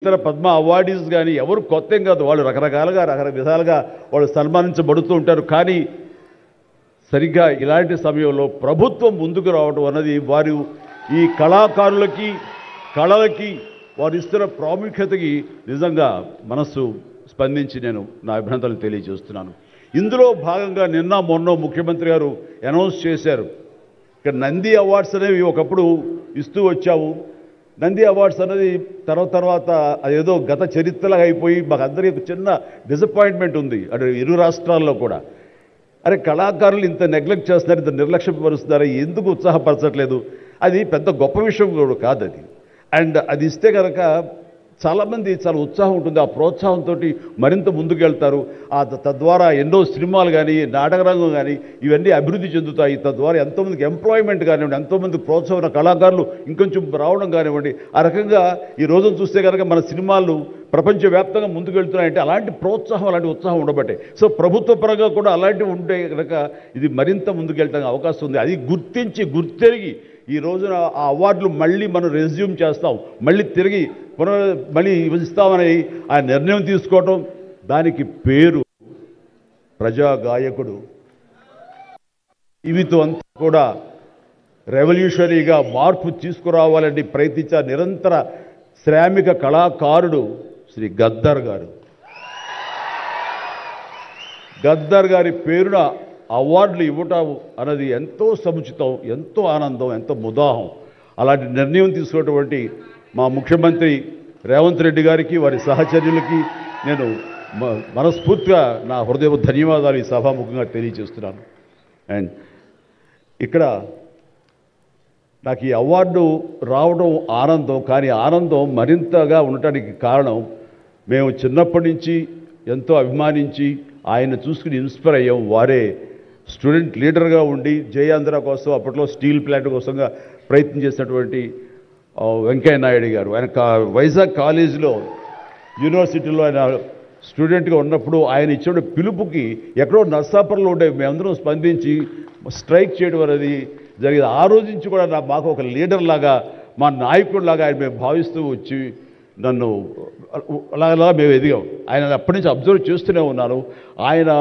ఇతర పద్మ అవార్డీస్ కానీ ఎవరు కొత్తేం కాదు, వాళ్ళు రకరకాలుగా విధాలుగా వాళ్ళు సన్మానించబడుతూ ఉంటారు. కానీ సరిగ్గా ఇలాంటి సమయంలో ప్రభుత్వం ముందుకు రావడం అన్నది వారు ఈ కళాకారులకి కళలకి వారు ఇస్తున్న ప్రాముఖ్యతకి నిజంగా మనస్సు స్పందించి నేను నా అభినందనలు తెలియజేస్తున్నాను. ఇందులో భాగంగా నిన్న మొన్న ముఖ్యమంత్రి గారు అనౌన్స్ చేశారు, ఇక్కడ నంది అవార్డ్స్ అనేవి ఒకప్పుడు ఇస్తూ వచ్చాము. నంది అవార్డ్స్ అనేది తర్వాత అదేదో గత చరిత్రలాగా అయిపోయి మాకు అందరికీ చిన్న డిసప్పాయింట్మెంట్ ఉంది అటు ఇరు రాష్ట్రాల్లో కూడా. అరే కళాకారులు ఇంత నెగ్లెక్ట్ చేస్తున్నారు, ఇంత నిర్లక్ష్యపరుస్తున్నారు, ఎందుకు ఉత్సాహపరచట్లేదు? అది పెద్ద గొప్ప విషయం కూడా కాదు అది. అండ్ అది ఇస్తే కనుక చాలామంది చాలా ఉత్సాహం ఉంటుంది, ఆ ప్రోత్సాహంతో మరింత ముందుకెళ్తారు. తద్వారా ఎన్నో సినిమాలు కానీ నాటకరంగం కానీ ఇవన్నీ అభివృద్ధి చెందుతాయి. తద్వారా ఎంతోమందికి ఎంప్లాయ్మెంట్ కానివ్వండి, ఎంతోమంది ప్రోత్సాహం కళాకారులు ఇంకొంచెం రావడం కానివ్వండి. ఆ రకంగా ఈ రోజున చూస్తే కనుక మన సినిమాలు ప్రపంచవ్యాప్తంగా ముందుకెళ్తున్నాయంటే అలాంటి ప్రోత్సాహం అలాంటి ఉత్సాహం ఉండబట్టే. సో ప్రభుత్వ పరంగా కూడా అలాంటివి ఉంటే కనుక ఇది మరింత ముందుకెళ్ళడానికి అవకాశం ఉంది. అది గుర్తెరిగి ఈ రోజున ఆ అవార్డులు మళ్ళీ మనం రెజ్యూమ్ చేస్తాం, మళ్ళీ తిరిగి మళ్ళీ ఇస్తామని ఆ నిర్ణయం తీసుకోవటం, దానికి పేరు ప్రజా గాయకుడు. జీవితం అంతా కూడా రెవల్యూషనరీగా మార్పు తీసుకురావాలని ప్రయత్నించే నిరంతర శ్రామిక కళాకారుడు శ్రీ గద్దర్ గారు. గద్దర్ గారి పేరున అవార్డులు ఇవ్వటం అన్నది ఎంతో సముచితం, ఎంతో ఆనందం, ఎంతో ముదాహం. అలాంటి నిర్ణయం తీసుకున్నటువంటి మా ముఖ్యమంత్రి రేవంత్ రెడ్డి గారికి, వారి సహచర్యులకి నేను మనస్ఫూర్తిగా నా హృదయ ధన్యవాదాలు ఈ సభాముఖంగా తెలియజేస్తున్నాను. అండ్ ఇక్కడ నాకు ఈ అవార్డు రావడం ఆనందం, కానీ ఆనందం మరింతగా ఉండటానికి కారణం మేము చిన్నప్పటి నుంచి ఎంతో అభిమానించి ఆయన చూసుకుని ఇన్స్పైర్ అయ్యాం. వారే స్టూడెంట్ లీడర్గా ఉండి జయాంధ్ర కోసం అప్పట్లో స్టీల్ ప్లాంట్ కోసంగా ప్రయత్నం చేసినటువంటి వెంకయ్య నాయుడు గారు. ఆయన వైజాగ్ కాలేజీలో యూనివర్సిటీలో ఆయన స్టూడెంట్గా ఉన్నప్పుడు ఆయన ఇచ్చిన పిలుపుకి ఎక్కడో నర్సాపురంలో ఉండే మేమందరం స్పందించి స్ట్రైక్ చేయడం అనేది జరిగింది. ఆ రోజు నుంచి కూడా మాకు ఒక లీడర్ లాగా, మా నాయకుడిలాగా ఆయన మేము భావిస్తూ వచ్చి నన్ను అలా మేము ఎదిగాం. ఆయన అప్పటి నుంచి అబ్జర్వ్ చేస్తూనే ఉన్నాను. ఆయన